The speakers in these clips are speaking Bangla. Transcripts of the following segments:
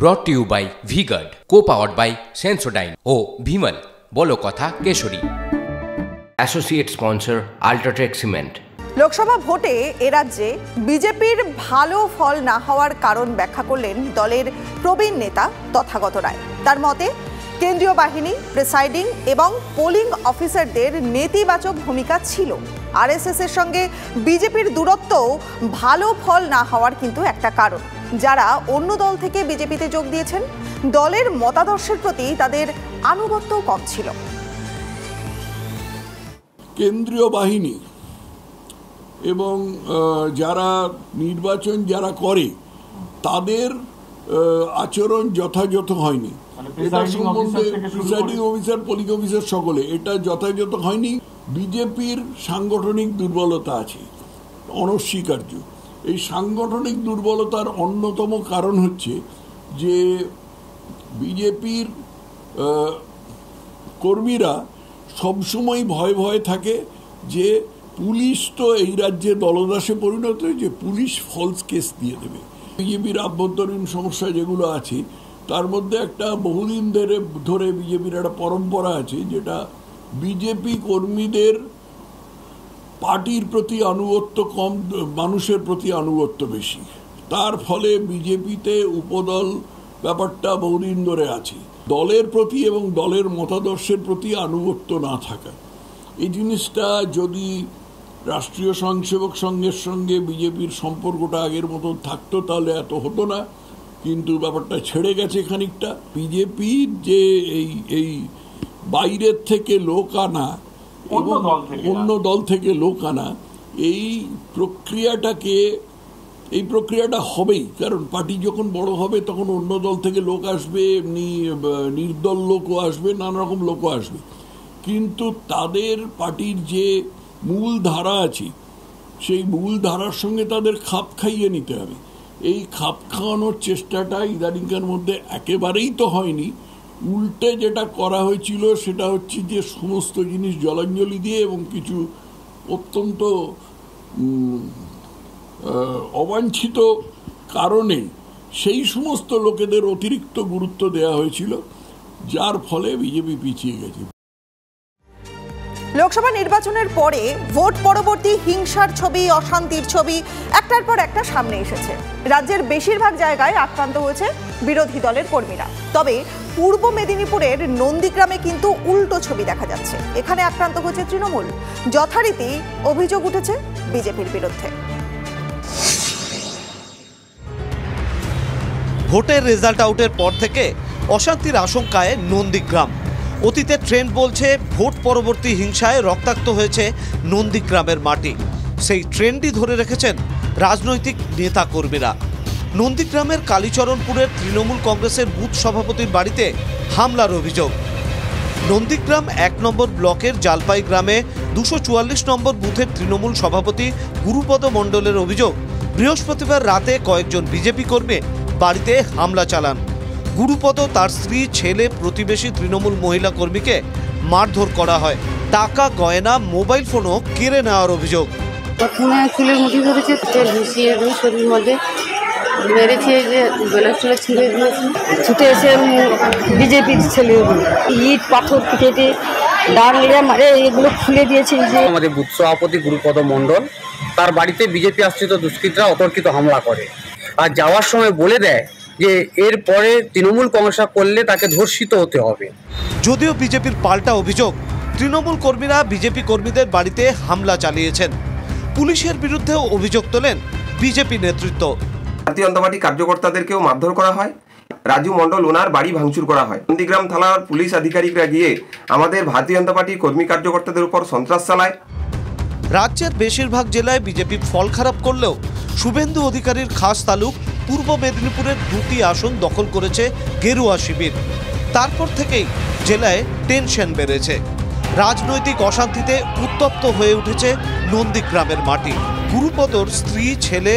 ব্রট to you by V-Guard, co-powered by Sensodyne ও ভিমল বলো কথা Keshari. Associate sponsor UltraTech cement. Lok Sabha ভোটে এ রাজ্যে বিজেপির ভালো ফল না হওয়ার কারণ ব্যাখ্যা করলেন দলের প্রবীণ নেতা তথাগত রায়। তার মতে কেন্দ্রীয় বাহিনী, প্রিসাইডিং এবং পোলিং অফিসারদের নেতিবাচক ভূমিকা ছিল। আরএসএস এর সঙ্গে বিজেপির দূরত্ব ভালো ফল না হওয়ার কিন্তু একটা কারণ। যারা অন্য দল থেকে বিজেপিতে যোগ দিয়েছেন, দলের মতাদর্শের প্রতি তাদের আনুগত্য কম ছিল। কেন্দ্রীয় বাহিনী এবং যারা নির্বাচন যারা করে তাদের আচরণ যথাযথ হয়নি। এটা সম্বন্ধে প্রিসাইডিং অফিসার, পোলিং অফিসার সকলে এটা যথাযথ হয়নি। বিজেপির সাংগঠনিক দুর্বলতা আছে, অনস্বীকার্য। এই সাংগঠনিক দুর্বলতার অন্যতম কারণ হচ্ছে যে বিজেপির কর্মীরা সবসময় ভয়ে ভয়ে থাকে যে পুলিশ তো এই রাজ্যে দলদাসে পরিণত হয়েছে, পুলিশ ফলস কেস দিয়ে দেবে। বিজেপির আভ্যন্তরীণ সমস্যা যেগুলো আছে তার মধ্যে একটা বহুদিন ধরে বিজেপির একটা পরম্পরা আছে, যেটা বিজেপি কর্মীদের পার্টির প্রতি আনুগত্য কম, মানুষের প্রতি আনুগত্য বেশি। তার ফলে বিজেপিতে উপদল ব্যাপারটা বহুদিন ধরে আছে। দলের প্রতি এবং দলের মতাদর্শের প্রতি আনুগত্য না থাকা, এই জিনিসটা যদি রাষ্ট্রীয় স্বয়ংসেবক সংঘের সঙ্গে বিজেপির সম্পর্কটা আগের মতো থাকতো তাহলে এত হতো না, কিন্তু ব্যাপারটা ছেড়ে গেছে খানিকটা। বিজেপির যে এই বাইরের থেকে লোক আনা এবং অন্য দল থেকে লোক আনা, এই প্রক্রিয়াটা হবেই। কারণ পার্টি যখন বড় হবে তখন অন্য দল থেকে লোক আসবে, এমনি নির্দল লোকও আসবে, নানা রকম লোকও আসবে। কিন্তু তাদের পার্টির যে মূল ধারা আছে সেই মূল ধারার সঙ্গে তাদের খাপ খাইয়ে নিতে হবে। এই খাপ খাওয়ানোর চেষ্টাটা ইদানিংকার মধ্যে একেবারেই তো হয়নি। উল্টে যেটা করা হয়েছিল সেটা হচ্ছে যে সমস্ত জিনিস জলাঞ্জলি দিয়ে এবং কিছু অত্যন্ত অবাঞ্ছিত কারণে সেই সমস্ত লোকেদের অতিরিক্ত গুরুত্ব দেওয়া হয়েছিল, যার ফলে বিজেপি পিছিয়ে গেছে। লোকসভা নির্বাচনের পরে ভোট পরবর্তী হিংসার ছবি, অশান্তির ছবি একটার পর একটা সামনে এসেছে। রাজ্যের বেশিরভাগ জায়গায় আক্রান্ত হয়েছে বিরোধী দলের কর্মীরা। তবে পূর্ব মেদিনীপুরের নন্দীগ্রামে কিন্তু উল্টো ছবি দেখা যাচ্ছে। এখানে আক্রান্ত হয়েছে তৃণমূল। যথারীতি অভিযোগ উঠেছে বিজেপির বিরুদ্ধে। ভোটের রেজাল্ট আউটের পর থেকে অশান্তির আশঙ্কায় নন্দীগ্রাম। অতীতের ট্রেন্ড বলছে ভোট পরবর্তী হিংসায় রক্তাক্ত হয়েছে নন্দীগ্রামের মাটি। সেই ট্রেন্ডই ধরে রেখেছেন রাজনৈতিক নেতা কর্মীরা। নন্দীগ্রামের কালীচরণপুরের তৃণমূল কংগ্রেসের বুথ সভাপতির বাড়িতে হামলার অভিযোগ। নন্দীগ্রাম 1 নম্বর ব্লকের জালপাই গ্রামে 244 নম্বর বুথের তৃণমূল সভাপতি গুরুপদ মণ্ডলের অভিযোগ, বৃহস্পতিবার রাতে কয়েকজন বিজেপি কর্মী বাড়িতে হামলা চালান। গুরুপদ, তার স্ত্রী, ছেলে, প্রতিবেশী তৃণমূল মহিলা কর্মীকে মারধর করা হয়। টাকা, গয়না, মোবাইল ফোনও কেড়ে নেওয়ার অভিযোগ। প্রথমে চুলের মুঠি ধরেছে, ঘুষিয়ে দিয়ে শরীর মধ্যে মেরেছে, যে বেলা চুলে ছিঁড়ে দিয়েছে। ছুটে এসে বিজেপির ছেলেগুলো ইট পাথর কেটে ডাল মারে এগুলো খুলে দিয়েছে। যে আমাদের বুথ সভাপতি গুরুপদ মণ্ডল, তার বাড়িতে বিজেপি আশ্রিত দুষ্কৃতীরা অতর্কিত হামলা করে আর যাওয়ার সময় বলে দেয় যে এরপরে তৃণমূল কংগ্রেস করলে তাকে ধর্ষিত হতে হবে। যদিও বিজেপির পাল্টা অভিযোগ, তৃণমূল কর্মীরা বিজেপি কর্মীদের বাড়িতে হামলা চালিয়েছেন। পুলিশের বিরুদ্ধেও অভিযোগ তোলেন বিজেপি নেতৃত্ব। ভারতীয় জনতা পার্টি কার্যকর্তাদেরকেও মারধর করা হয়। রাজু মণ্ডল, ওনার বাড়ি ভাঙচুর করা হয়। নন্দীগ্রাম থানার পুলিশ আধিকারিকরা গিয়ে আমাদের ভারতীয় জনতা পার্টি কর্মী কার্যকর্তাদের উপর সন্ত্রাস চালায়। রাজ্যের বেশিরভাগ জেলায় বিজেপি ফল খারাপ করলেও শুভেন্দু অধিকারীর খাস তালুক পূর্ব মেদিনীপুরের 2টি আসন দখল করেছে গেরুয়া শিবির। তারপর থেকেই জেলায় টেনশন বেড়েছে। রাজনৈতিক অশান্তিতে উত্তপ্ত হয়ে উঠেছে নন্দীগ্রামের মাটি। গুরুপদর স্ত্রী, ছেলে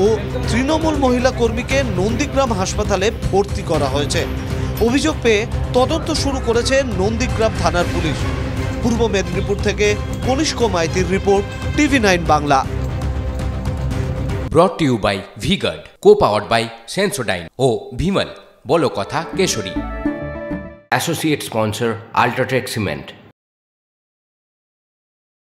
ও তৃণমূল মহিলা কর্মীকে নন্দীগ্রাম হাসপাতালে ভর্তি করা হয়েছে। অভিযোগ পেয়ে তদন্ত শুরু করেছে নন্দীগ্রাম থানার পুলিশ। পূর্ব মেদিনীপুর থেকে কনিষ্ক মাইতির report, TV9 Bangla. Brought to you by V-Guard, co-powered by Sensodyne ও ভিমল বলো কথা Keshari. Associate sponsor UltraTech cement.